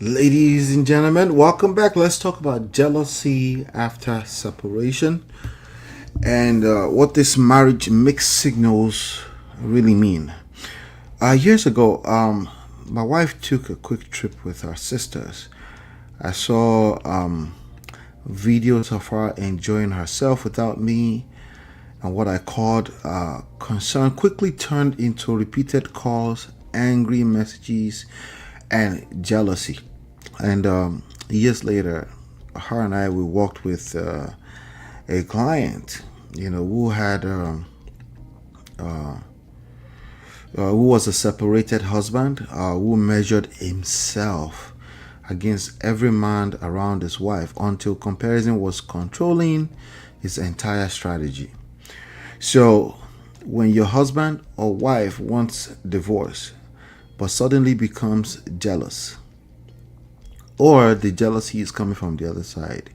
Ladies and gentlemen, welcome back. Let's talk about jealousy after separation and what this marriage mixed signals really mean. Years ago, my wife took a quick trip with her sisters. I saw videos of her enjoying herself without me, and what I called concern quickly turned into repeated calls, angry messages, and jealousy. And years later, her and I we walked with a client, who had who was a separated husband, who measured himself against every man around his wife until comparison was controlling his entire strategy. So, when your husband or wife wants divorce but suddenly becomes jealous, or the jealousy is coming from the other side,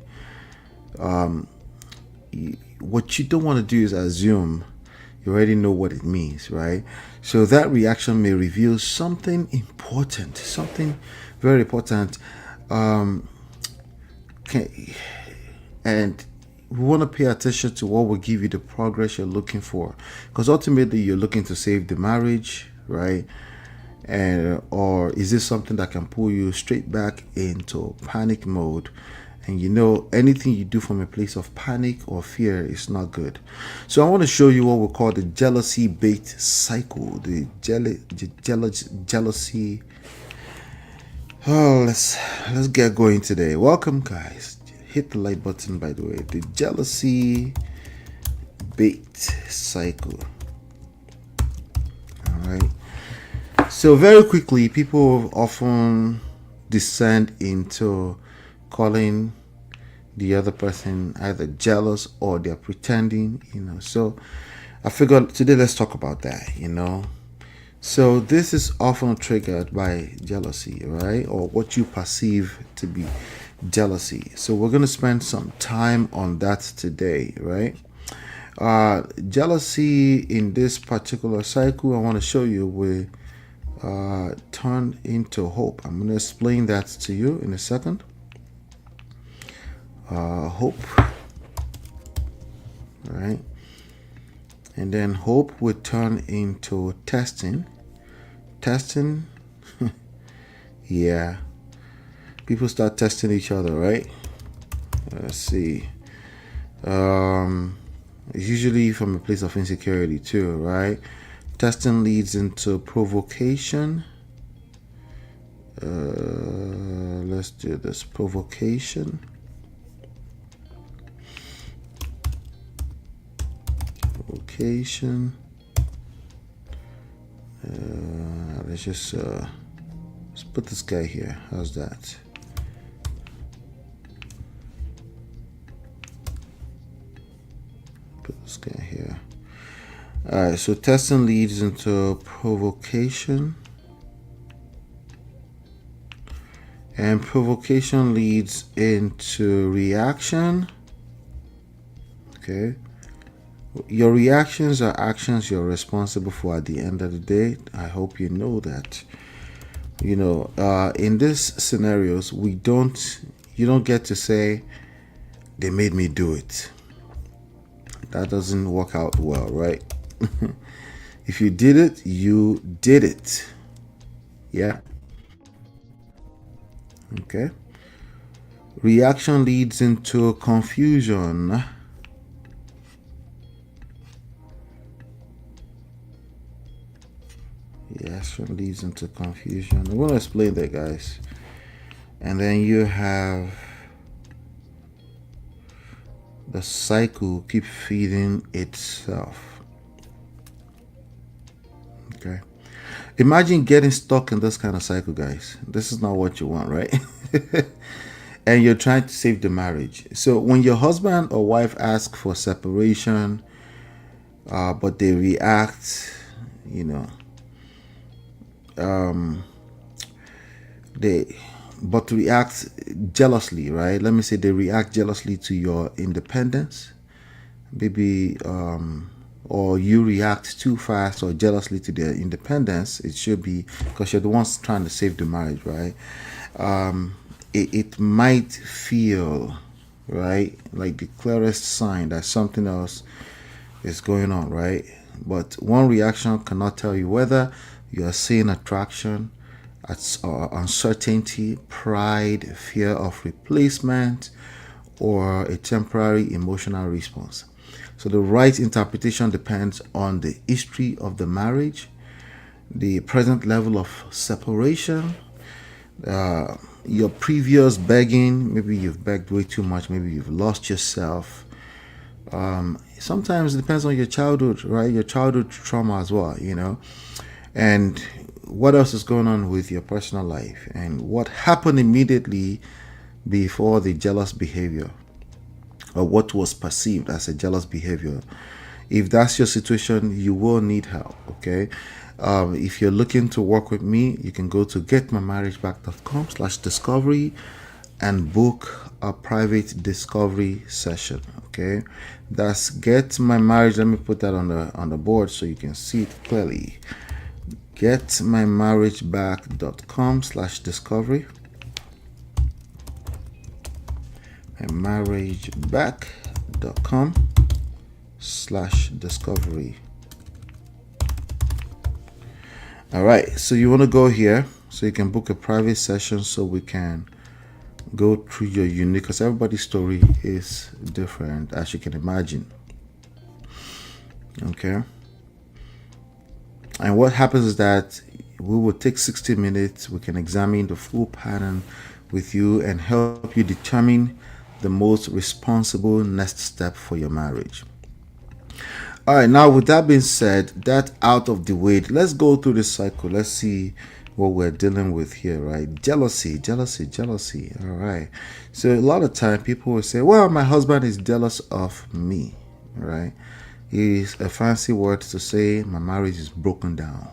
what you don't want to do is assume you already know what it means, right? So that reaction may reveal something important, something very important. Um, and we want to pay attention to what will give you the progress you're looking for, because ultimately you're looking to save the marriage, right? And or is this something that can pull you straight back into panic mode? And anything you do from a place of panic or fear is not good. So I want to show you what we call the jealousy bait cycle. Jealousy. Oh, let's get going today. Welcome, guys. Hit the like button, by the way. The jealousy bait cycle. All right. So very quickly, people often descend into calling the other person either jealous or they're pretending. So I figured today let's talk about that. So this is often triggered by jealousy, right? Or what you perceive to be jealousy. So we're going to spend some time on that today, right? Jealousy in this particular cycle, I want to show you will turn into hope. I'm going to explain that to you in a second. Hope, right? And then hope will turn into testing. Testing, yeah. People start testing each other, right? Let's see. Usually from a place of insecurity too, right? Testing leads into provocation. Let's do this. Provocation. Provocation. Let's put this guy here. How's that? Put this guy here. Alright, so testing leads into provocation. And provocation leads into reaction. Okay. Your reactions are actions you're responsible for at the end of the day. I hope you know that. In these scenarios, you don't get to say, they made me do it. That doesn't work out well, right? If you did it, you did it. Yeah. Okay. Reaction leads into confusion. Reaction leads into confusion. I'm going to explain that, guys. And then you have the cycle keep feeding itself. Okay. Imagine getting stuck in this kind of cycle, guys. This is not what you want, right? And you're trying to save the marriage. So when your husband or wife asks for separation, but they react, they react jealously, right? Let me say they react jealously to your independence. Maybe or you react too fast or jealously to their independence, it should be because you're the ones trying to save the marriage, right? It might feel, right, like the clearest sign that something else is going on, right? But one reaction cannot tell you whether you are seeing attraction, uncertainty, pride, fear of replacement, or a temporary emotional response. So the right interpretation depends on the history of the marriage, the present level of separation, your previous begging. Maybe you've begged way too much. Maybe you've lost yourself. Sometimes it depends on your childhood, right? Your childhood trauma as well, and what else is going on with your personal life and what happened immediately before the jealous behavior, or what was perceived as a jealous behavior. If that's your situation, you will need help, okay? If you're looking to work with me, you can go to getmymarriageback.com/discovery and book a private discovery session, okay? That's Get My Marriage. Let me put that on the board so you can see it clearly. Getmymarriageback.com/discovery. mymarriageback.com/discovery. All right, so you want to go here so you can book a private session so we can go through your unique, because everybody's story is different, as you can imagine. Okay. And what happens is that we will take 60 minutes. We can examine the full pattern with you and help you determine the most responsible next step for your marriage. All right, now with that being said, that out of the way, let's go through this cycle. Let's see what we're dealing with here, right? Jealousy. All right. So a lot of time people will say, well, my husband is jealous of me, right? It's a fancy word to say my marriage is broken down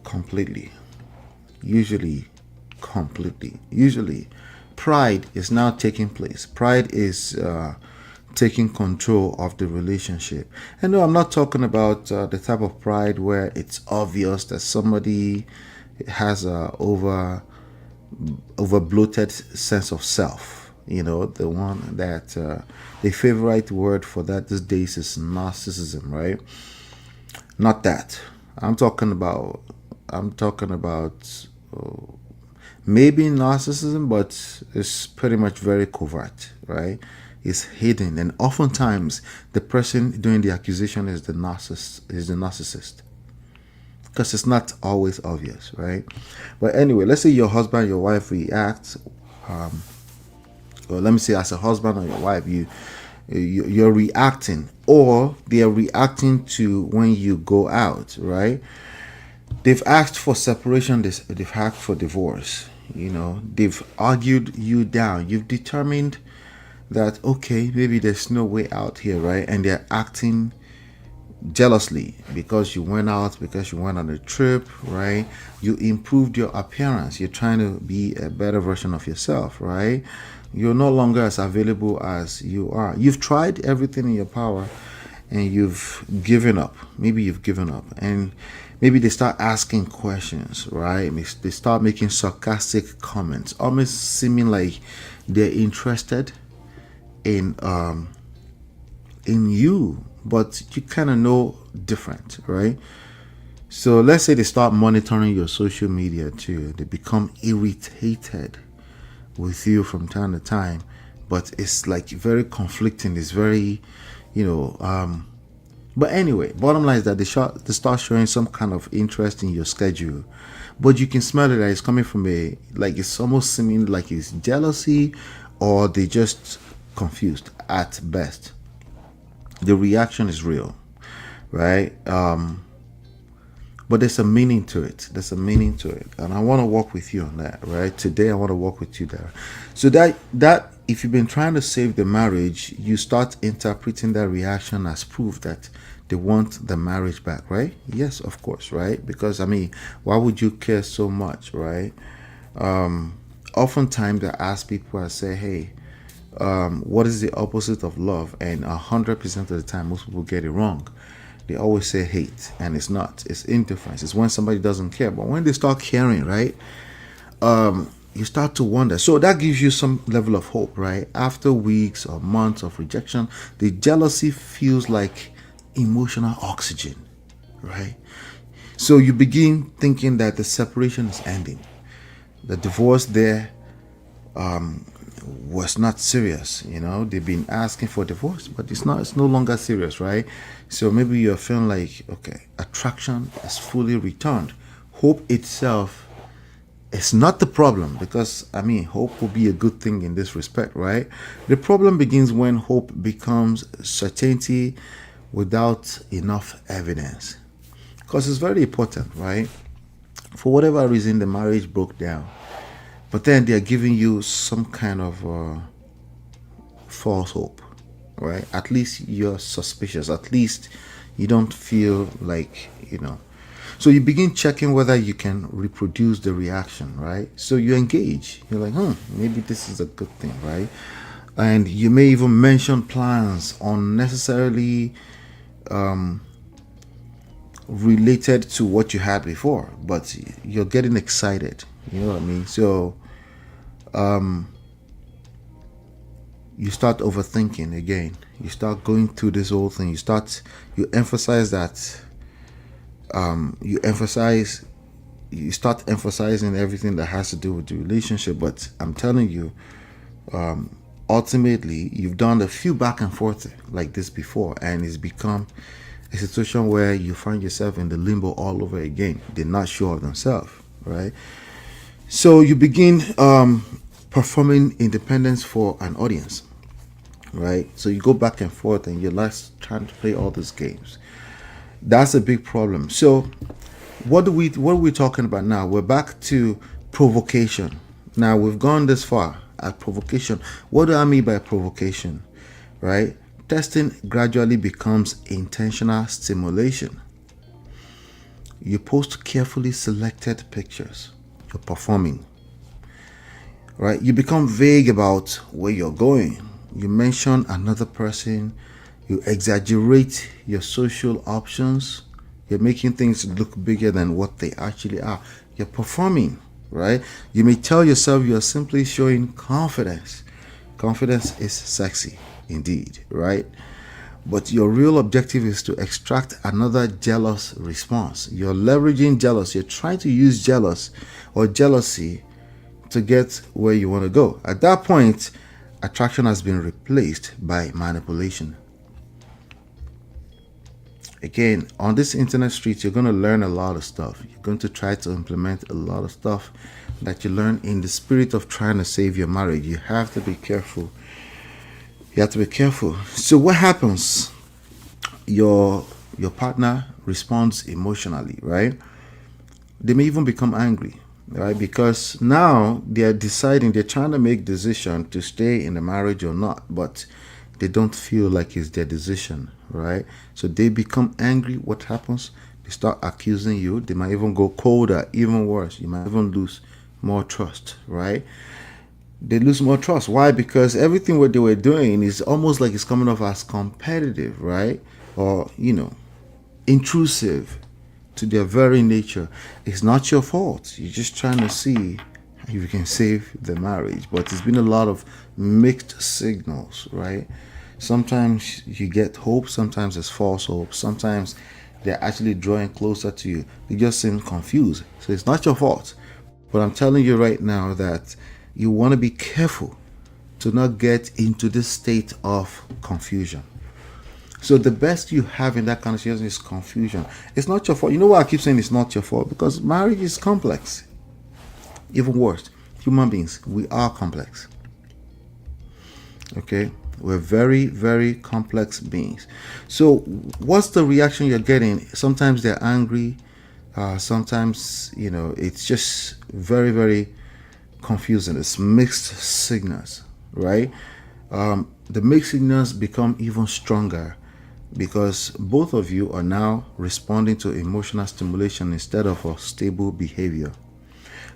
completely. Usually, pride is now taking place. Pride is taking control of the relationship. And no, I'm not talking about the type of pride where it's obvious that somebody has a over bloated sense of self. The one that the favorite word for that these days is narcissism, right? Not that. I'm talking about maybe narcissism, but it's pretty much very covert, right? It's hidden, and oftentimes the person doing the accusation is the narcissist, because it's not always obvious, right? But anyway, let's say your husband, your wife reacts, or let me say, as a husband or your wife, you're reacting, or they're reacting to when you go out, right? They've asked for separation. They've asked for divorce. They've argued you down. You've determined that, okay, maybe there's no way out here, right? And they're acting jealously because you went out, because you went on a trip, right? You improved your appearance. You're trying to be a better version of yourself, right? You're no longer as available as you are. You've tried everything in your power and you've given up. Maybe you've given up. And maybe they start asking questions, right? They start making sarcastic comments, almost seeming like they're interested in you, but you kind of know different, right? So let's say they start monitoring your social media too. They become irritated with you from time to time, but it's like very conflicting. It's very, but anyway, bottom line is that they start showing some kind of interest in your schedule, but you can smell it that it's coming from it's almost seeming like it's jealousy, or they just confused at best. The reaction is real, right? But there's a meaning to it. And I want to work with you on that, right? Today I want to work with you there. So that if you've been trying to save the marriage, you start interpreting that reaction as proof that they want the marriage back, right? Yes, of course, right? Because why would you care so much, right? Oftentimes I ask people, I say, hey, What is the opposite of love? And 100% of the time, most people get it wrong. They always say hate, and it's not. It's indifference. It's when somebody doesn't care. But when they start caring, right, you start to wonder. So that gives you some level of hope, right? After weeks or months of rejection, the jealousy feels like emotional oxygen, right? So you begin thinking that the separation is ending. The divorce there was not serious. They've been asking for divorce, but it's no longer serious, right? So maybe you're feeling like, okay, attraction is fully returned. Hope itself is not the problem, because hope will be a good thing in this respect, right? The problem begins when hope becomes certainty without enough evidence, because it's very important, right? For whatever reason, the marriage broke down, but then they're giving you some kind of false hope, right? At least you're suspicious. At least you don't feel like. So you begin checking whether you can reproduce the reaction, right? So you engage. You're like, maybe this is a good thing, right? And you may even mention plans unnecessarily related to what you had before, but you're getting excited. You know what I mean? So you start overthinking again. You start going through this whole thing. You emphasize that. You start emphasizing everything that has to do with the relationship. But I'm telling you, ultimately, you've done a few back and forth like this before, and it's become a situation where you find yourself in the limbo all over again. They're not sure of themselves, right? So you begin performing independence for an audience, right? So you go back and forth, and you're last trying to play all these games. That's a big problem. So what are we talking about now? We're back to provocation. Now we've gone this far at provocation. What do I mean by provocation? Right? Testing gradually becomes intentional stimulation. You post carefully selected pictures. You're performing. Right? You become vague about where you're going. You mention another person. You exaggerate your social options. You're making things look bigger than what they actually are. You're performing, right? You may tell yourself you're simply showing confidence. Confidence is sexy, indeed, right? But your real objective is to extract another jealous response. You're leveraging jealousy. You're trying to use jealousy to get where you want to go. At that point, attraction has been replaced by manipulation. Again, on this internet street, you're going to learn a lot of stuff. You're going to try to implement a lot of stuff that you learn in the spirit of trying to save your marriage. You have to be careful. So what happens? Your partner responds emotionally, right? They may even become angry, right? Because now they're trying to make decision to stay in the marriage or not, but they don't feel like it's their decision, right? So they become angry. What happens? They start accusing you. They might even go colder, even worse. You might even lose more trust, right? They lose more trust. Why? Because everything what they were doing is almost like it's coming off as competitive, right? Or, intrusive to their very nature. It's not your fault. You're just trying to see if you can save the marriage. But it's been a lot of mixed signals, right? Sometimes you get hope, sometimes it's false hope, sometimes they're actually drawing closer to you. They just seem confused. So it's not your fault. But I'm telling you right now that you want to be careful to not get into this state of confusion. So the best you have in that kind of situation is confusion. It's not your fault. You know why I keep saying it's not your fault? Because marriage is complex. Even worse, human beings, we are complex. Okay? We're very, very complex beings. So what's the reaction you're getting? Sometimes they're angry. Sometimes, it's just very, very confusing. It's mixed signals, right? The mixed signals become even stronger because both of you are now responding to emotional stimulation instead of a stable behavior.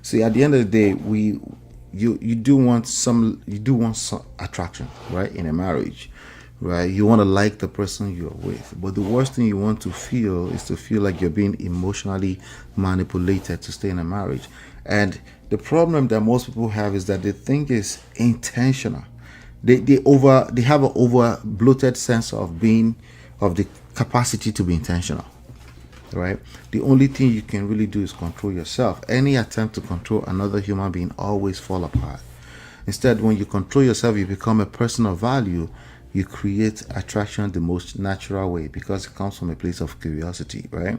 See, at the end of the day, you do want some attraction, right, in a marriage, right? You want to like the person you're with, but the worst thing you want to feel is to feel like you're being emotionally manipulated to stay in a marriage. And the problem that most people have is that they think it's intentional. They have an over bloated sense of being, of the capacity to be intentional, right? The only thing you can really do is control yourself. Any attempt to control another human being always fall apart. Instead, when you control yourself, you become a person of value. You create attraction the most natural way, because it comes from a place of curiosity, right?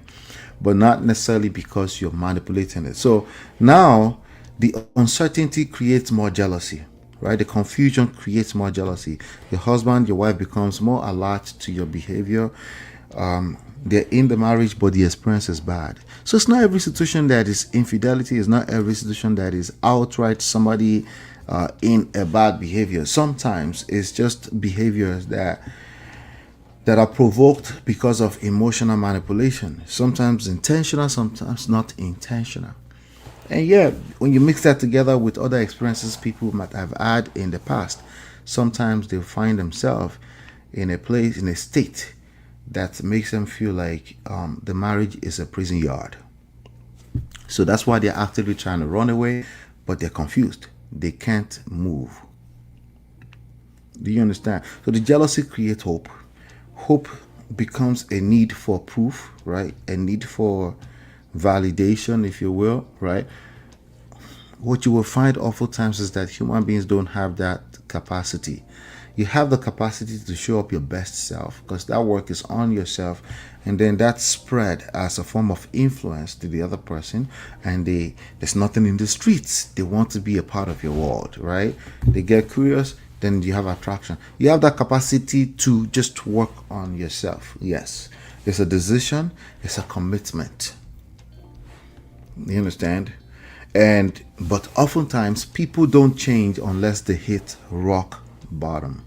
But not necessarily because you're manipulating it. So now the uncertainty creates more jealousy, right? The confusion creates more jealousy. Your husband, your wife becomes more alert to your behavior. They're in the marriage, but the experience is bad. So it's not every situation that is infidelity. It's not every situation that is outright somebody in a bad behavior. Sometimes it's just behaviors that are provoked because of emotional manipulation. Sometimes intentional, sometimes not intentional. And yeah, when you mix that together with other experiences people might have had in the past, sometimes they find themselves in a place, in a state that makes them feel like the marriage is a prison yard. So that's why they're actively trying to run away, but they're confused. They can't move. Do you understand? So the jealousy creates hope. Hope becomes a need for proof, right? A need for validation, if you will, right? What you will find oftentimes is that human beings don't have that capacity. You have the capacity to show up your best self, because that work is on yourself, and then that's spread as a form of influence to the other person, and there's nothing in the streets. They want to be a part of your world, right? They get curious, then you have attraction. You have that capacity to just work on yourself. Yes, it's a decision, it's a commitment. You understand? But oftentimes people don't change unless they hit rock bottom.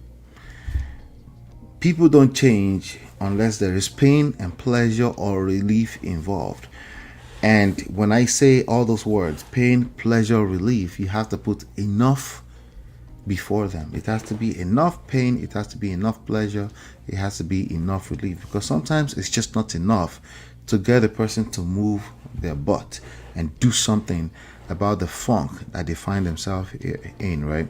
People don't change unless there is pain and pleasure or relief involved. And when I say all those words, pain, pleasure, relief, you have to put enough before them. It has to be enough pain, it has to be enough pleasure, it has to be enough relief. Because sometimes it's just not enough to get a person to move their butt and do something about the funk that they find themselves in, right?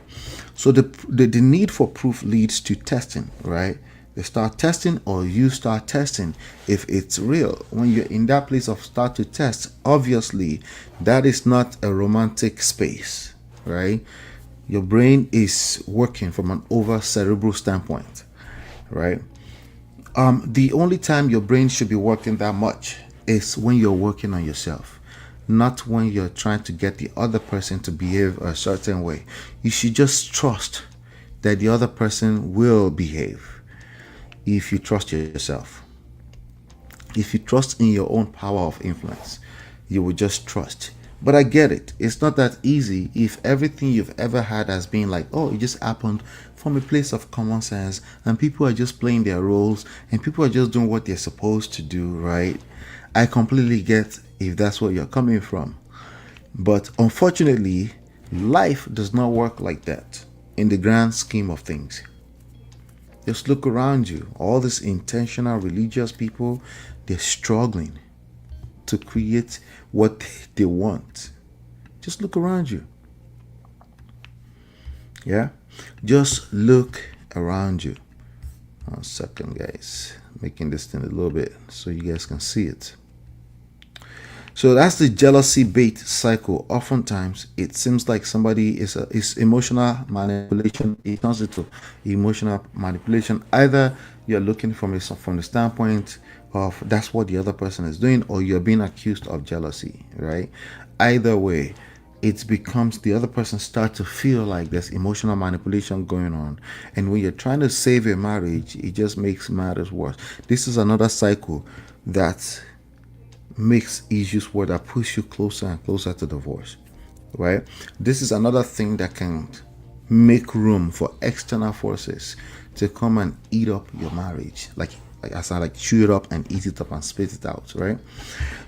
So the need for proof leads to testing, right? They start testing, or you start testing if it's real. When you're in that place of start to test, obviously that is not a romantic space, right? Your brain is working from an over cerebral standpoint, right? The only time your brain should be working that much is when you're working on yourself, not when you're trying to get the other person to behave a certain way. You should just trust that the other person will behave if you trust yourself. If you trust in your own power of influence, you will just trust. But I get it. It's not that easy if everything you've ever had has been like, oh, it just happened from a place of common sense, and people are just playing their roles, and people are just doing what they're supposed to do, right? I completely get if that's where you're coming from. But unfortunately, life does not work like that in the grand scheme of things. Just look around you. All these intentional religious people, they're struggling to create what they want. Just look around you. Yeah? Just look around you. 1 second, guys. Making this thing a little bit so you guys can see it. So that's the jealousy bait cycle. Oftentimes, it seems like somebody is emotional manipulation. It turns into emotional manipulation. Either you're looking from the standpoint of that's what the other person is doing, or you're being accused of jealousy, right? Either way, it becomes the other person start to feel like there's emotional manipulation going on. And when you're trying to save a marriage, it just makes matters worse. This is another cycle that makes issues where that push you closer and closer to divorce, right? This is another thing that can make room for external forces to come and eat up your marriage, like as I like chew it up and eat it up and spit it out, right?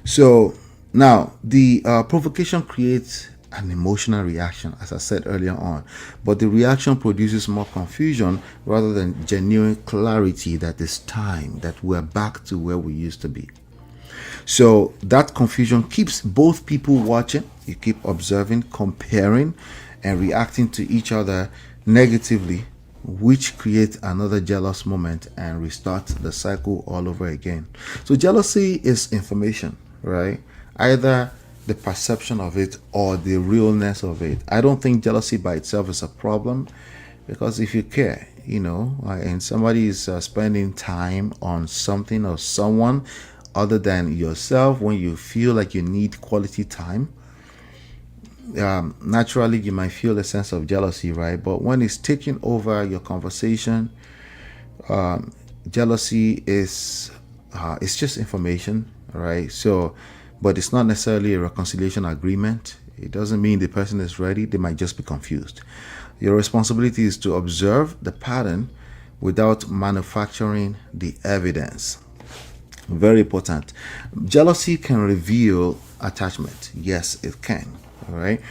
So now the provocation creates an emotional reaction, as I said earlier on. But the reaction produces more confusion rather than genuine clarity that is time, that we're back to where we used to be. So that confusion keeps both people watching. You keep observing, comparing, and reacting to each other negatively, which creates another jealous moment and restart the cycle all over again. So jealousy is information, right? Either the perception of it or the realness of it. I don't think jealousy by itself is a problem, because if you care, and somebody is spending time on something or someone other than yourself, when you feel like you need quality time, naturally you might feel a sense of jealousy, right? But when it's taking over your conversation, jealousy is it's just information, right? So, but it's not necessarily a reconciliation agreement. It doesn't mean the person is ready. They might just be confused. Your responsibility is to observe the pattern without manufacturing the evidence. Very important. Jealousy can reveal attachment. Yes, it can. All right.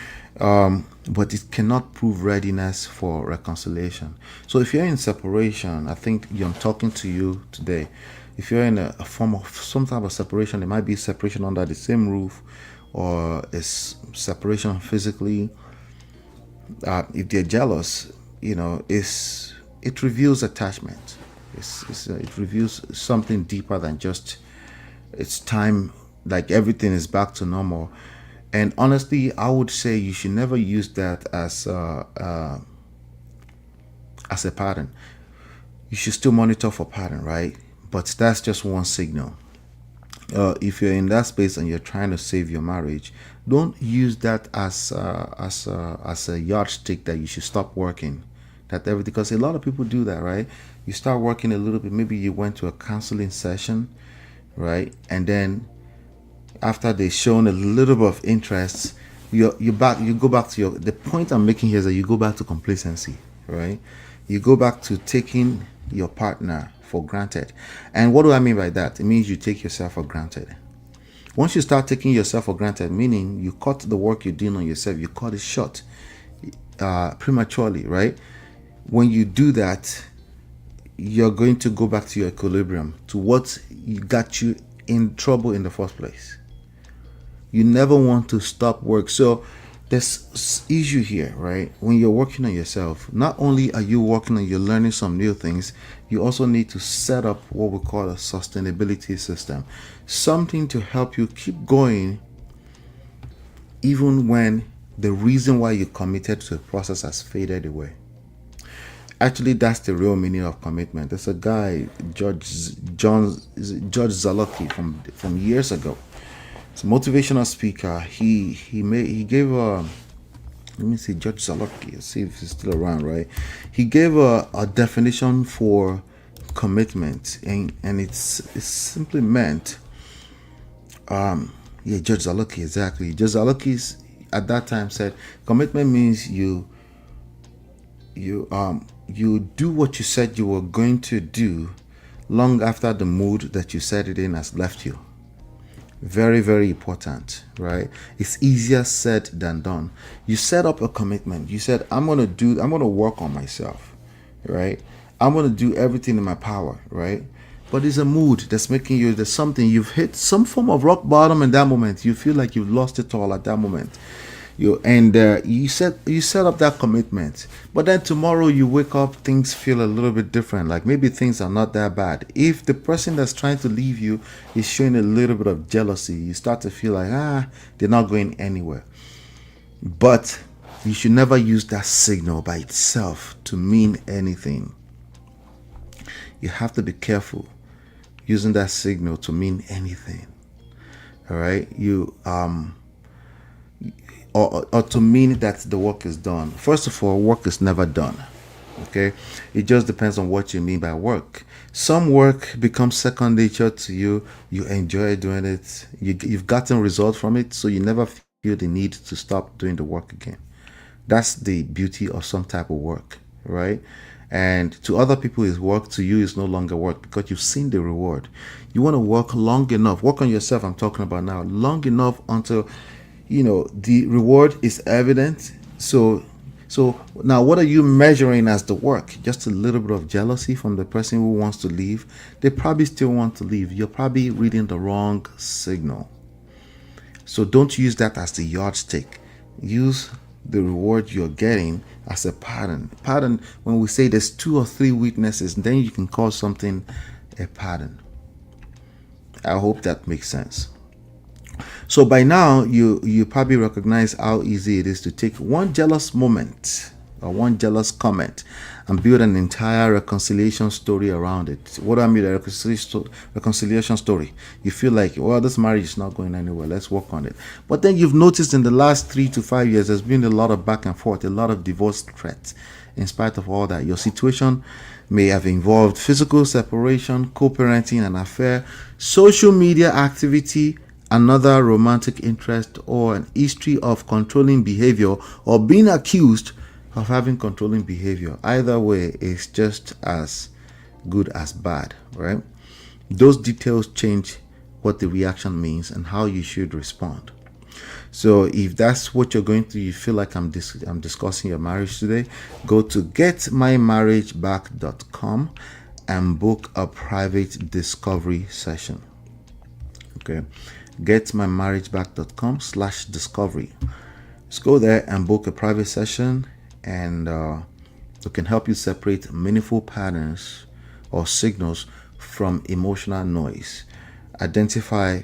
But it cannot prove readiness for reconciliation. So if you're in separation, I think I'm talking to you today. If you're in a form of some type of separation, it might be separation under the same roof, or it's separation physically. If they're jealous, it reveals attachment. It reveals something deeper than just it's time, like everything is back to normal. And honestly, I would say you should never use that as a pattern. You should still monitor for pattern, right? But that's just one signal. If you're in that space and you're trying to save your marriage, don't use that as a yardstick that you should stop working. That everything, because a lot of people do that, right? You start working a little bit. Maybe you went to a counseling session, right? And then after they've shown a little bit of interest, you go back to the point I'm making here is that you go back to complacency, right? You go back to taking your partner for granted. And what do I mean by that? It means you take yourself for granted. Once you start taking yourself for granted, meaning you cut the work you're doing on yourself, you cut it short prematurely, right? When you do that, you're going to go back to your equilibrium, to what got you in trouble in the first place. You never want to stop work. So there's issue here, right? When you're working on yourself, not only are you working on, you're learning some new things, you also need to set up what we call a sustainability system, something to help you keep going even when the reason why you committed to a process has faded away. Actually, that's the real meaning of commitment. There's a guy, George Zalocki, from years ago. It's a motivational speaker. He gave a, let me see, George Zalocki. Let's see if he's still around, right? He gave a definition for commitment, and it's simply meant, George Zalocki, exactly. George Zalocki at that time said commitment means you do what you said you were going to do long after the mood that you set it in has left you. Very, very important, right? It's easier said than done. You set up a commitment. You said, I'm going to work on myself, right? I'm going to do everything in my power, right? But it's a mood that's making you, there's something, you've hit some form of rock bottom in that moment. You feel like you've lost it all at that moment. You set up that commitment, but then tomorrow you wake up, things feel a little bit different. Like maybe things are not that bad. If the person that's trying to leave you is showing a little bit of jealousy, you start to feel like they're not going anywhere. But you should never use that signal by itself to mean anything. You have to be careful using that signal to mean anything. All right, or to mean that the work is done. First of all, work is never done. Okay, it just depends on what you mean by work. Some work becomes second nature to you. You enjoy doing it. You've gotten results from it, so you never feel the need to stop doing the work again. That's the beauty of some type of work, right? And to other people, it's work. To you, it's no longer work because you've seen the reward. You want to work long enough. Work on yourself. I'm talking about now. Long enough until The reward is evident. So now, what are you measuring as the work? Just a little bit of jealousy from the person who wants to leave. They probably still want to leave. You're probably reading the wrong signal. So don't use that as the yardstick. Use the reward you're getting as a pattern. Pattern, when we say there's 2 or 3 witnesses, then you can call something a pattern. I hope that makes sense. So by now, you probably recognize how easy it is to take one jealous moment or one jealous comment and build an entire reconciliation story around it. What I mean, a reconciliation story. You feel like, well, this marriage is not going anywhere. Let's work on it. But then you've noticed in the last 3 to 5 years, there's been a lot of back and forth, a lot of divorce threats. In spite of all that, your situation may have involved physical separation, co-parenting, an affair, social media activity, another romantic interest, or an history of controlling behavior, or being accused of having controlling behavior. Either way, it's just as good as bad, right? Those details change what the reaction means and how you should respond. So if that's what you're going through, you feel like I'm discussing your marriage today, go to getmymarriageback.com and book a private discovery session. Okay, getmymarriageback.com/discovery. Just go there and book a private session, and it can help you separate meaningful patterns or signals from emotional noise. Identify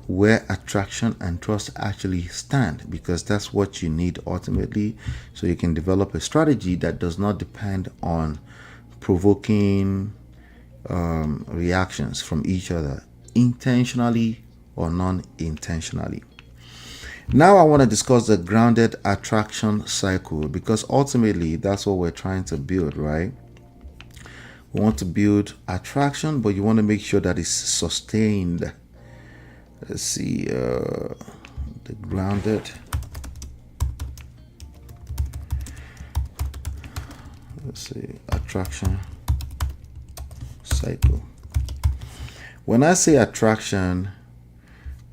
where attraction and trust actually stand, because that's what you need ultimately, so you can develop a strategy that does not depend on provoking reactions from each other, intentionally or non-intentionally. Now I want to discuss the grounded attraction cycle, because ultimately that's what we're trying to build, right? We want to build attraction, but you want to make sure that it's sustained. Let's see, the grounded. Let's see, attraction cycle. When I say attraction,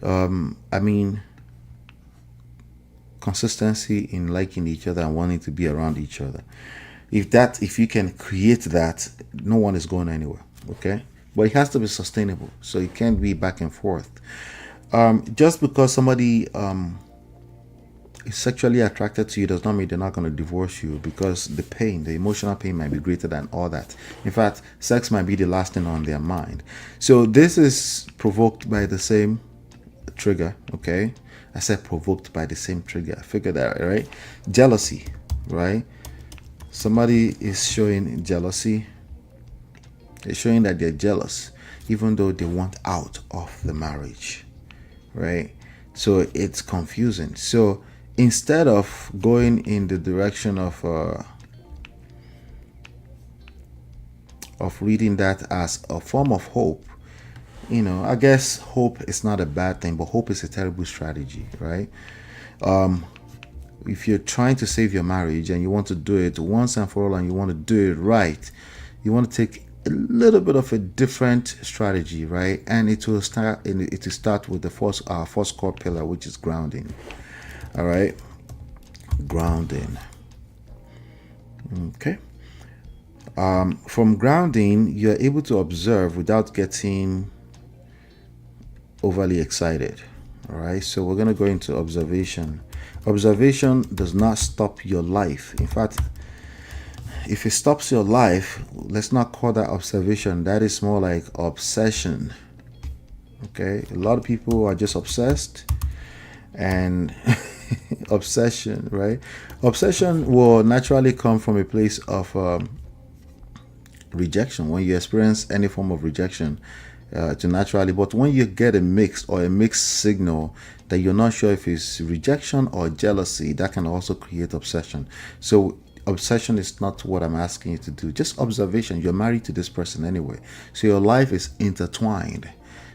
I mean consistency in liking each other and wanting to be around each other. If you can create that, no one is going anywhere. Okay, but it has to be sustainable, so it can't be back and forth. Just because somebody is sexually attracted to you does not mean they're not going to divorce you, because the emotional pain might be greater than all that. In fact, sex might be the last thing on their mind. So this is provoked by the same trigger. Okay, I said provoked by the same trigger. Figure that, right? Jealousy, right? Somebody is showing jealousy. They're showing that they're jealous, even though they want out of the marriage, right? So it's confusing. So instead of going in the direction of reading that as a form of hope, I guess hope is not a bad thing, but hope is a terrible strategy, right? If you're trying to save your marriage and you want to do it once and for all, and you want to do it right, you want to take a little bit of a different strategy, right? And it will start with the first core pillar, which is grounding. All right, grounding. Okay. From grounding, you're able to observe without getting overly excited. All right, so we're going to go into observation. Observation does not stop your life. In fact, if it stops your life, let's not call that observation. That is more like obsession. Okay, a lot of people are just obsessed, and obsession, right? Obsession will naturally come from a place of rejection. When you experience any form of rejection, to naturally, but when you get a mixed signal that you're not sure if it's rejection or jealousy, that can also create obsession. So obsession is not what I'm asking you to do. Just observation. You're married to this person anyway, so your life is intertwined.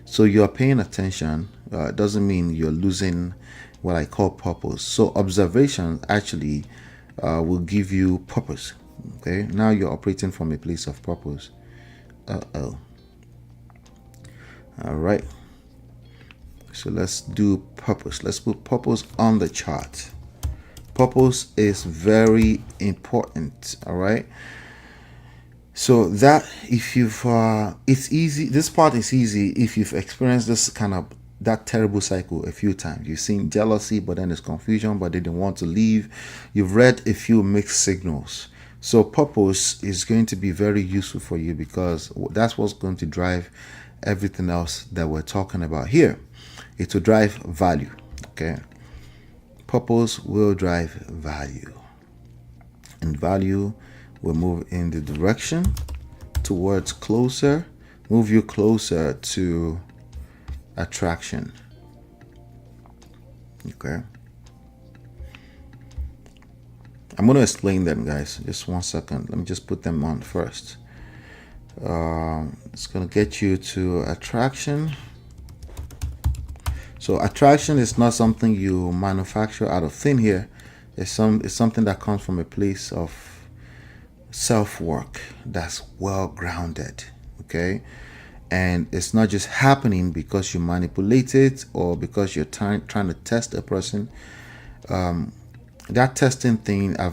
So you're paying attention. Doesn't mean you're losing what I call purpose. So observation actually will give you purpose. Okay, now you're operating from a place of purpose. All right. So let's do purpose. Let's put purpose on the chart. Purpose is very important. All right. So that if you've, it's easy. This part is easy if you've experienced this kind of that terrible cycle a few times. You've seen jealousy, but then there's confusion, but they didn't want to leave. You've read a few mixed signals. So purpose is going to be very useful for you because that's what's going to drive everything else that we're talking about here. It will drive value. Okay. Purpose will drive value. And value will move in the direction towards closer, move you closer to attraction. Okay. I'm going to explain them, guys. Just 1 second. Let me just put them on first. It's going to get you to attraction. So attraction is not something you manufacture out of thin air. It's something that comes from a place of self-work that's well grounded. Okay. And it's not just happening because you manipulate it or because you're trying to test a person. That testing thing, I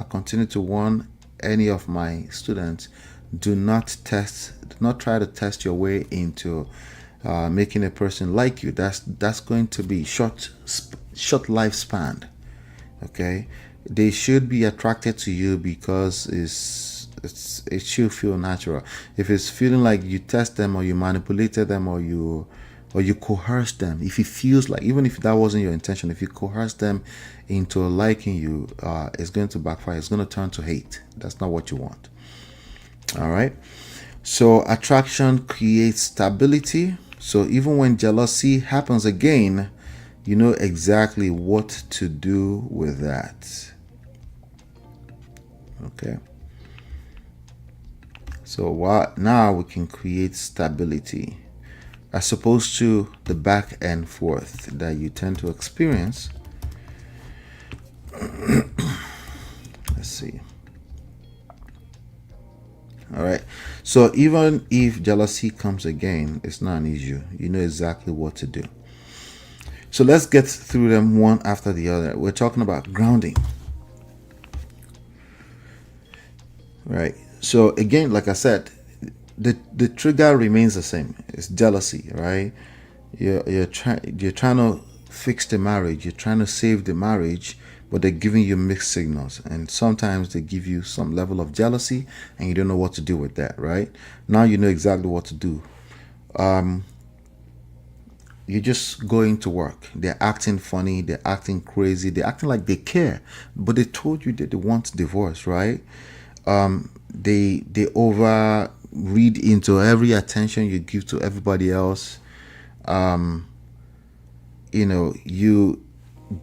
continue to warn any of my students, do not try to test your way into making a person like you. That's going to be short lifespan. Okay, they should be attracted to you because it should feel natural. If it's feeling like you test them or you manipulated them or you coerce them, if it feels like, even if that wasn't your intention, if you coerce them into liking you, it's going to backfire. It's going to turn to hate. That's not what you want. All right. So attraction creates stability. So even when jealousy happens again, you know exactly what to do with that. Okay. So now we can create stability as opposed to the back and forth that you tend to experience. Let's see. All right. So even if jealousy comes again, it's not an issue. You know exactly what to do. So let's get through them one after the other. We're talking about grounding. Right. So again, like I said, the trigger remains the same. It's jealousy, right? You're trying to fix the marriage. You're trying to save the marriage, but they're giving you mixed signals. And sometimes they give you some level of jealousy and you don't know what to do with that, right? Now you know exactly what to do. You're just going to work. They're acting funny. They're acting crazy. They're acting like they care, but they told you that they want divorce, right? They over read into every attention you give to everybody else.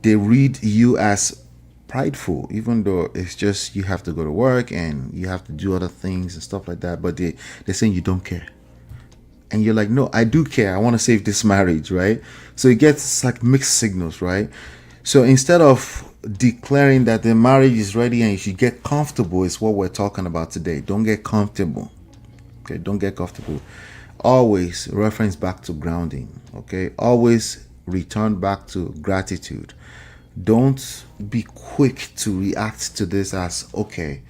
They read you as prideful, even though it's just you have to go to work and you have to do other things and stuff like that. But they're saying you don't care. And you're like, no, I do care. I want to save this marriage, right? So it gets like mixed signals, right? So instead of declaring that the marriage is ready and you should get comfortable, is what we're talking about today. Don't get comfortable. Okay, don't get comfortable. Always reference back to grounding. Okay, always return back to gratitude. Don't be quick to react to this as okay,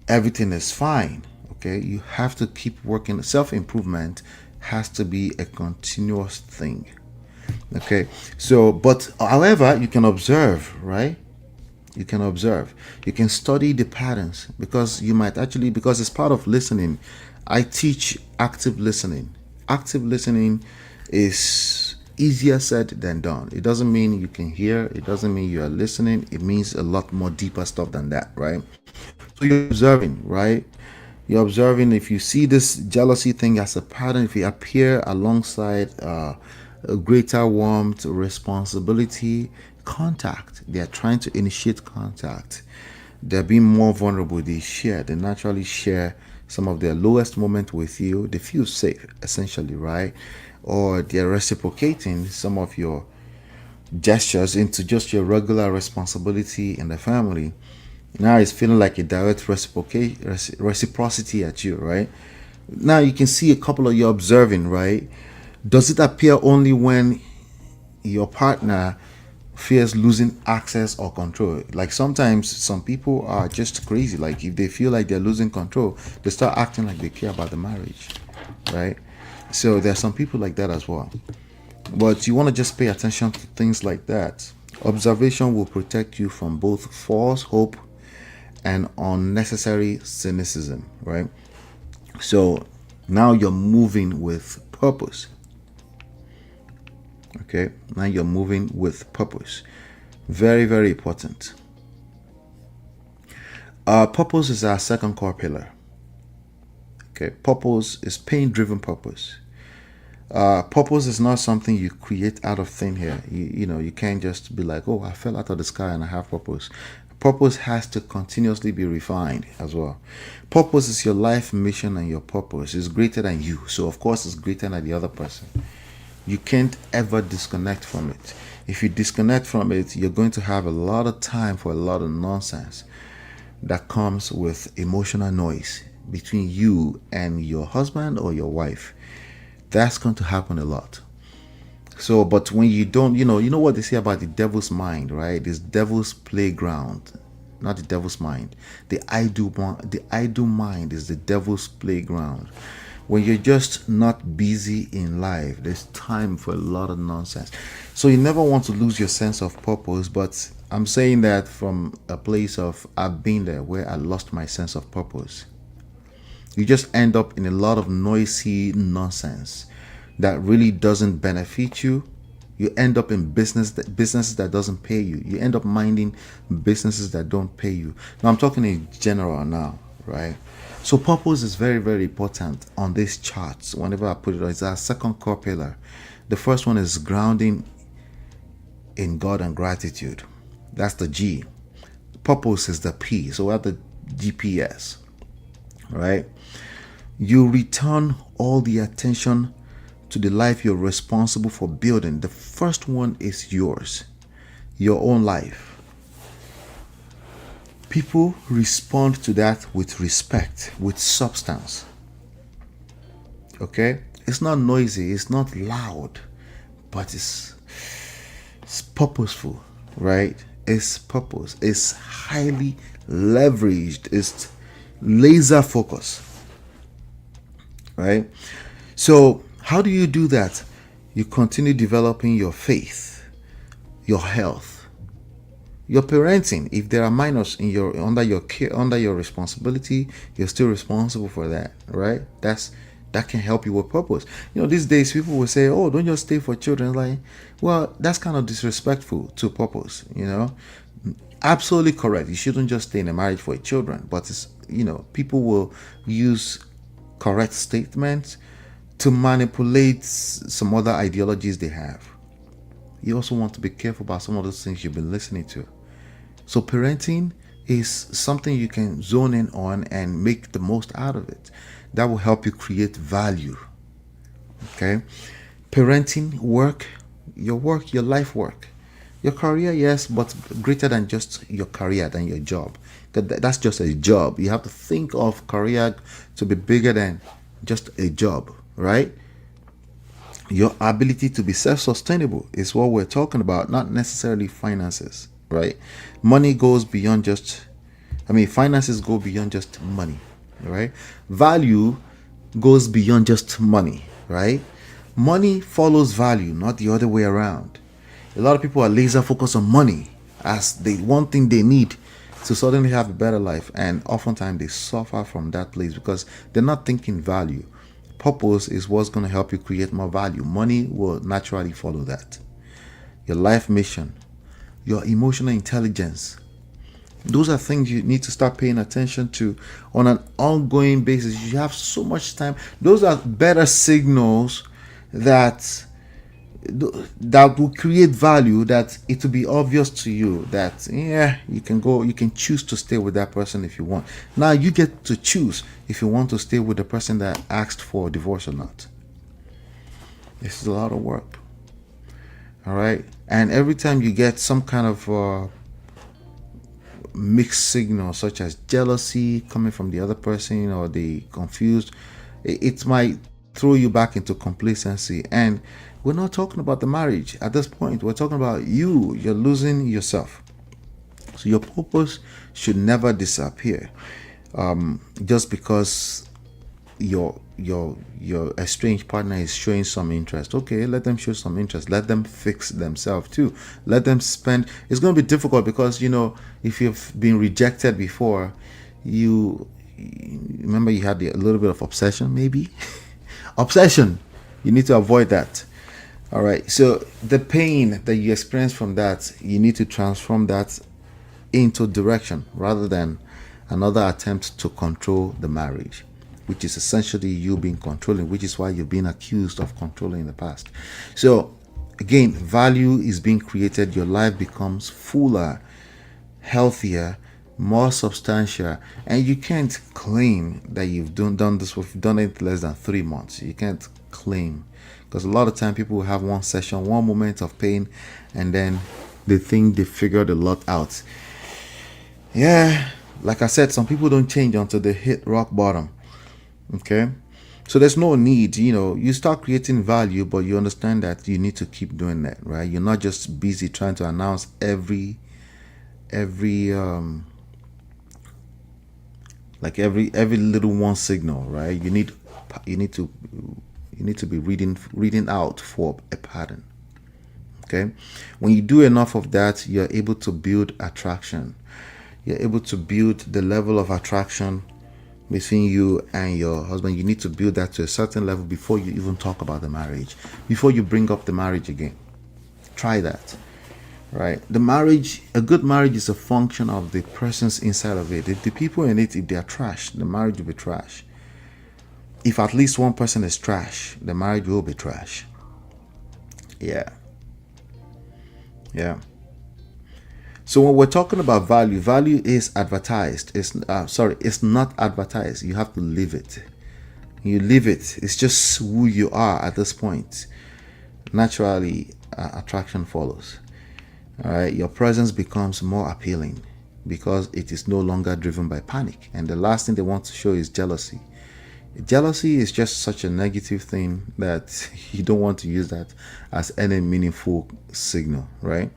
everything is fine. Okay, you have to keep working. Self-improvement has to be a continuous thing. Okay, so but however, you can observe, right? You can observe. You can study the patterns because it's part of listening. I teach active listening. Active listening is easier said than done. It doesn't mean you can hear. It doesn't mean you are listening. It means a lot more deeper stuff than that, right? So you're observing, right? You're observing. If you see this jealousy thing as a pattern, if you appear alongside a greater warmth, responsibility, contact, they are trying to initiate contact. They're being more vulnerable. They naturally share some of their lowest moment with you. They feel safe, essentially, right? Or they're reciprocating some of your gestures into just your regular responsibility in the family. Now it's feeling like a direct reciprocity at you, right? Now you can see a couple of you observing, right? Does it appear only when your partner fears losing access or control? Like sometimes some people are just crazy. Like if they feel like they're losing control, they start acting like they care about the marriage, right? So there's some people like that as well. But you want to just pay attention to things like that. Observation will protect you from both false hope and unnecessary cynicism, right? So now you're moving with purpose. Okay, now you're moving with purpose. Very, very important. Purpose is our second core pillar. Okay, purpose is pain driven purpose. Purpose is not something you create out of thin air. You can't just be like, oh, I fell out of the sky and I have purpose. Purpose has to continuously be refined as well. Purpose is your life mission, and your purpose is greater than you. So of course it's greater than the other person. You can't ever disconnect from it. If you disconnect from it, you're going to have a lot of time for a lot of nonsense that comes with emotional noise between you and your husband or your wife. That's going to happen a lot. So, but when you don't, you know what they say about the devil's mind, right? This devil's playground, not the devil's mind. The idle mind is the devil's playground. When you're just not busy in life, there's time for a lot of nonsense. So you never want to lose your sense of purpose. But I'm saying that from a place of I've been there where I lost my sense of purpose. You just end up in a lot of noisy nonsense that really doesn't benefit you. You end up in businesses that doesn't pay you. You end up minding businesses that don't pay you. Now I'm talking in general now, right? So purpose is very, very important on these charts. Whenever I put it on, it's our second core pillar. The first one is grounding in God and gratitude. That's the G. Purpose is the P. So we have the GPS, right? You return all the attention to the life you're responsible for building. The first one is yours, your own life. People respond to that with respect, with substance. Okay? It's not noisy, it's not loud, but it's purposeful, right? It's purpose. It's highly leveraged. It's laser focus, right? So how do you do that? You continue developing your faith, your health, your parenting. If there are minors in your under your care, under your responsibility, you're still responsible for that, right? That can help you with purpose. These days people will say, "Oh, don't just stay for children." Like, well, that's kind of disrespectful to purpose. Absolutely correct. You shouldn't just stay in a marriage for children. But people will use correct statements to manipulate some other ideologies they have. You also want to be careful about some of those things you've been listening to. So parenting is something you can zone in on and make the most out of it. That will help you create value. Okay? Parenting, work, your life work. Your career, yes, but greater than just your career, than your job. That's just a job. You have to think of career to be bigger than just a job, right? Your ability to be self-sustainable is what we're talking about, not necessarily finances, right? Money goes beyond just, finances go beyond just money, right? Value goes beyond just money, right? Money follows value, not the other way around. A lot of people are laser focused on money as the one thing they need to suddenly have a better life, and oftentimes they suffer from that place because they're not thinking value. Purpose is what's going to help you create more value. Money will naturally follow that. Your life mission, your emotional intelligence, those are things you need to start paying attention to on an ongoing basis. You have so much time. Those are better signals that will create value, that it will be obvious to you that you can choose to stay with that person if you want. Now you get to choose if you want to stay with the person that asked for divorce or not. This is a lot of work. All right. And every time you get some kind of mixed signal, such as jealousy coming from the other person, or the confused, it might throw you back into complacency. And we're not talking about the marriage at this point. We're talking about you. You're losing yourself. So your purpose should never disappear just because your estranged partner is showing some interest. Okay, let them show some interest. Let them fix themselves too. Let them spend. It's going to be difficult because if you've been rejected before, you remember you had a little bit of obsession, maybe. Obsession. You need to avoid that. All right. So the pain that you experience from that, you need to transform that into direction rather than another attempt to control the marriage, which is essentially you being controlling, which is why you've been accused of controlling in the past. So again, value is being created. Your life becomes fuller, healthier, more substantial, and you can't claim that you've done this. If you've done it less than 3 months, you can't claim, because a lot of time people will have one session, one moment of pain, and then they think they figured a lot out. Yeah, like I said, some people don't change until they hit rock bottom. Okay, so there's no need, you start creating value, but you understand that you need to keep doing that, right? You're not just busy trying to announce every little one signal, right? You need to be reading out for a pattern. Okay, when you do enough of that, you're able to build attraction. You're able to build the level of attraction between you and your husband. You need to build that to a certain level before you even talk about the marriage, before you bring up the marriage again. Try that, right? A good marriage is a function of the persons inside of it. If the people in it, if they are trash, the marriage will be trash. If at least one person is trash, the marriage will be trash. Yeah. So when we're talking about value is advertised. It's not advertised. You have to live it. You live it. It's just who you are at this point. Naturally, attraction follows. All right, your presence becomes more appealing because it is no longer driven by panic. And the last thing they want to show is jealousy. Jealousy is just such a negative thing that you don't want to use that as any meaningful signal, right?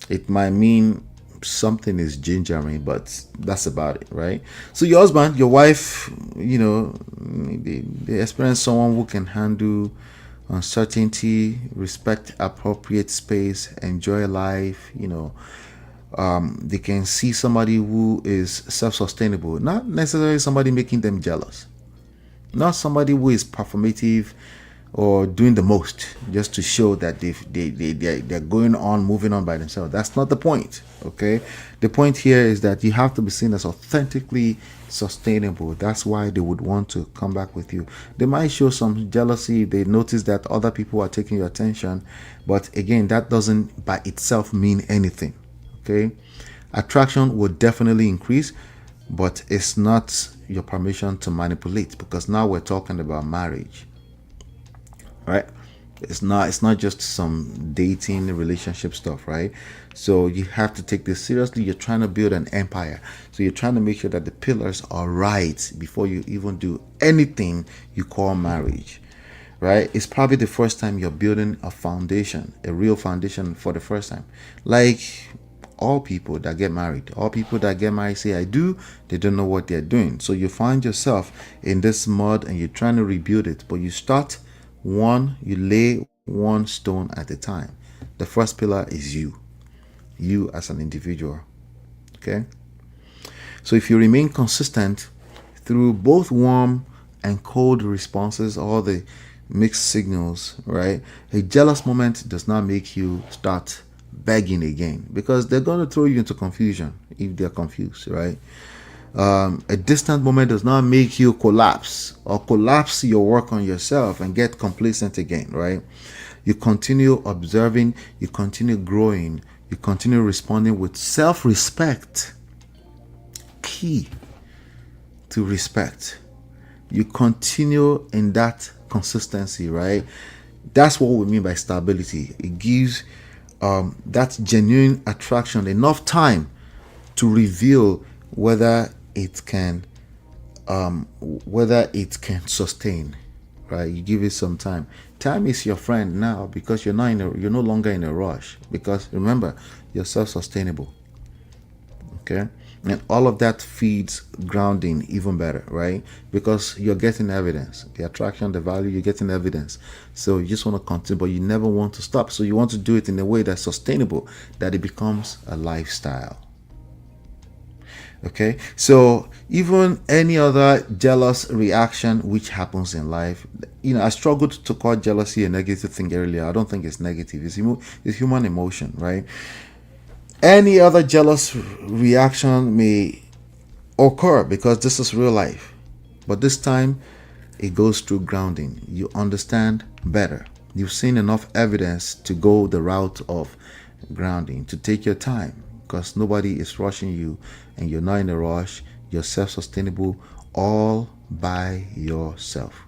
It might mean something is gingering, but that's about it, right? So your husband, your wife, they experience someone who can handle uncertainty, respect appropriate space, enjoy life. They can see somebody who is self-sustainable, not necessarily somebody making them jealous, not somebody who is performative or doing the most just to show that they're going on, moving on by themselves. That's not the point. Okay, the point here is that you have to be seen as authentically sustainable. That's why they would want to come back with you. They might show some jealousy if they notice that other people are taking your attention, but again, that doesn't by itself mean anything. Okay, attraction will definitely increase, but it's not your permission to manipulate, because now we're talking about marriage. Right? It's not just some dating relationship stuff, right? So you have to take this seriously. You're trying to build an empire. So you're trying to make sure that the pillars are right before you even do anything you call marriage. Right? It's probably the first time you're building a foundation, a real foundation for the first time. Like all people that get married, say I do, they don't know what they're doing. So you find yourself in this mud and you're trying to rebuild it, but you lay one stone at a time. The first pillar is you as an individual. Okay, so if you remain consistent through both warm and cold responses, all the mixed signals, right? A jealous moment does not make you start begging again, because they're going to throw you into confusion if they're confused, right? A distant moment does not make you collapse your work on yourself and get complacent again, right? You continue observing, you continue growing, you continue responding with self-respect. Key to respect. You continue in that consistency, right? That's what we mean by stability. It gives that genuine attraction enough time to reveal whether it can sustain. right? You give it some time. Time is your friend now because you're no longer in a rush. Because remember, you're self-sustainable. Okay, and all of that feeds grounding even better, right? Because you're getting evidence, the attraction, the value, you're getting evidence. So you just want to continue, but you never want to stop. So you want to do it in a way that's sustainable, that it becomes a lifestyle. Okay, so even any other jealous reaction which happens in life, I struggled to call jealousy a negative thing earlier. I don't think it's negative. It's human emotion, right? Any other jealous reaction may occur because this is real life. But this time, it goes through grounding. You understand better. You've seen enough evidence to go the route of grounding, to take your time because nobody is rushing you and you're not in a rush. You're self sustainable all by yourself.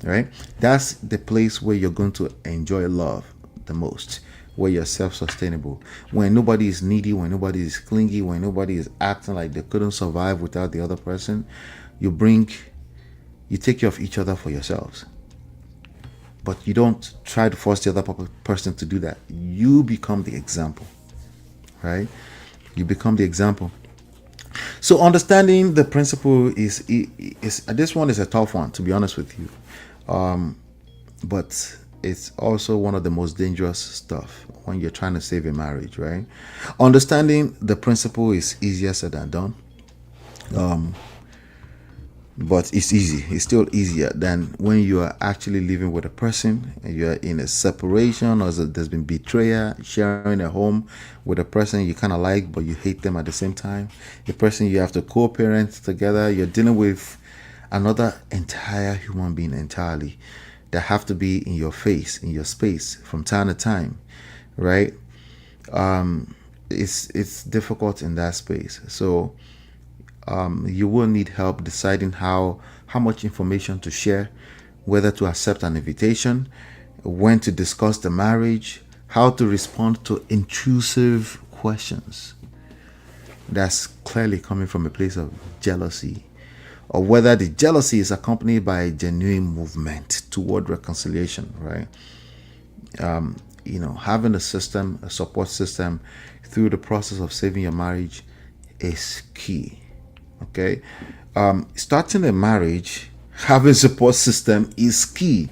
Right? That's the place where you're going to enjoy love the most, where you're self-sustainable, when nobody is needy, when nobody is clingy, when nobody is acting like they couldn't survive without the other person. You take care of each other for yourselves, but you don't try to force the other person to do that. You become the example, right? You become the example. So understanding the principle is this one is a tough one, to be honest with you. But it's also one of the most dangerous stuff when you're trying to save a marriage, right? Understanding the principle is easier said than done. But it's easy. It's still easier than when you are actually living with a person and you're in a separation, or there's been betrayal, sharing a home with a person you kind of like, but you hate them at the same time. A person you have to co-parent together. You're dealing with another entire human being entirely that have to be in your face, in your space from time to time, right? It's difficult in that space. So you will need help deciding how much information to share, whether to accept an invitation, when to discuss the marriage, how to respond to intrusive questions. That's clearly coming from a place of jealousy, or whether the jealousy is accompanied by a genuine movement toward reconciliation, right? Having a support system through the process of saving your marriage is key. Okay, starting a marriage, having support system is key.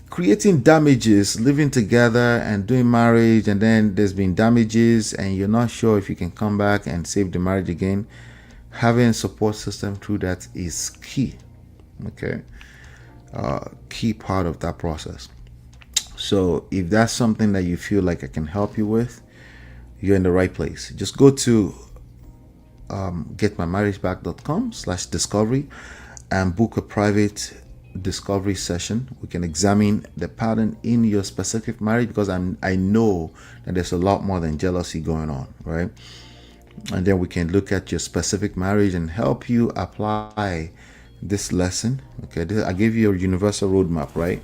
Creating damages, living together and doing marriage, and then there's been damages, and you're not sure if you can come back and save the marriage again. Having a support system through that is key. Okay, key part of that process. So if that's something that you feel like I can help you with, you're in the right place. Just go to getmymarriageback.com/discovery and book a private discovery session. We can examine the pattern in your specific marriage, because I know that there's a lot more than jealousy going on, right? And then we can look at your specific marriage and help you apply this lesson. Okay, I gave you a universal roadmap, right?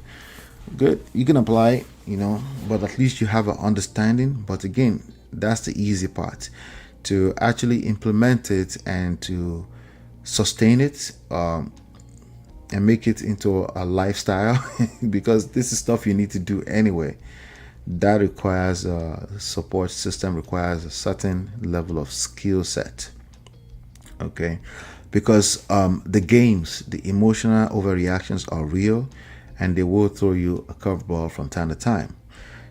Good, you can apply, but at least you have an understanding. But again, that's the easy part, to actually implement it and to sustain it, and make it into a lifestyle because this is stuff you need to do anyway. That requires a support system, requires a certain level of skill set. Okay, because the emotional overreactions are real, and they will throw you a curveball from time to time.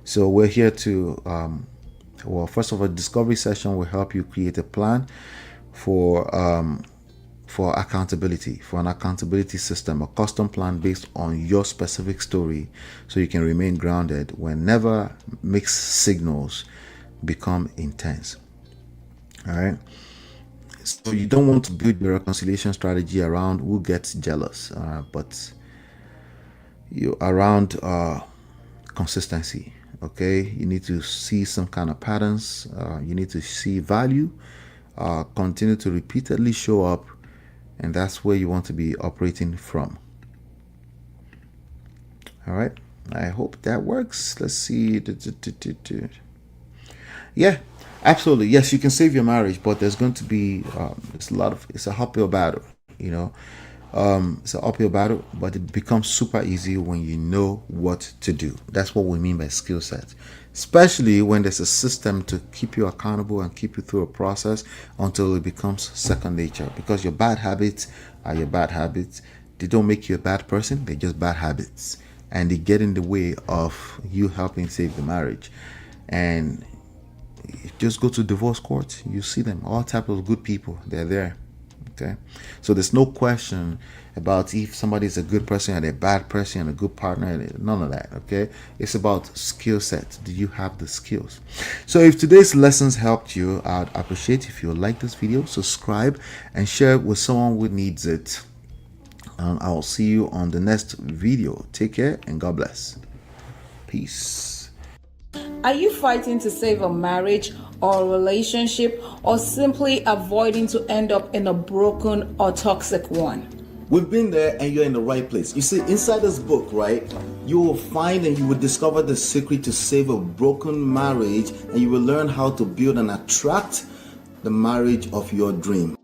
So we're here to first of all, discovery session will help you create a plan for accountability, for an accountability system, a custom plan based on your specific story, so you can remain grounded whenever mixed signals become intense. All right. So you don't want to build your reconciliation strategy around who gets jealous, but you around consistency. Okay, you need to see some kind of patterns. You need to see value. Continue to repeatedly show up, and that's where you want to be operating from. All right, I hope that works. Let's see. Yeah, absolutely. Yes, you can save your marriage, but there's going to be it's a uphill battle. It's an uphill battle, but it becomes super easy when you know what to do. That's what we mean by skill set, especially when there's a system to keep you accountable and keep you through a process until it becomes second nature. Because your bad habits are your bad habits. They don't make you a bad person, they're just bad habits, and they get in the way of you helping save the marriage. And just go to divorce court, you see them, all types of good people, they're there. Okay, so there's no question about if somebody is a good person and a bad person and a good partner, none of that. Okay, it's about skill set. Do you have the skills? So if today's lessons helped you, I'd appreciate if you like this video, subscribe and share it with someone who needs it. I'll see you on the next video. Take care and God bless. Peace. Are you fighting to save a marriage or a relationship, or simply avoiding to end up in a broken or toxic one? We've been there and you're in the right place. You see, inside this book, right, you will find and you will discover the secret to save a broken marriage, and you will learn how to build and attract the marriage of your dream.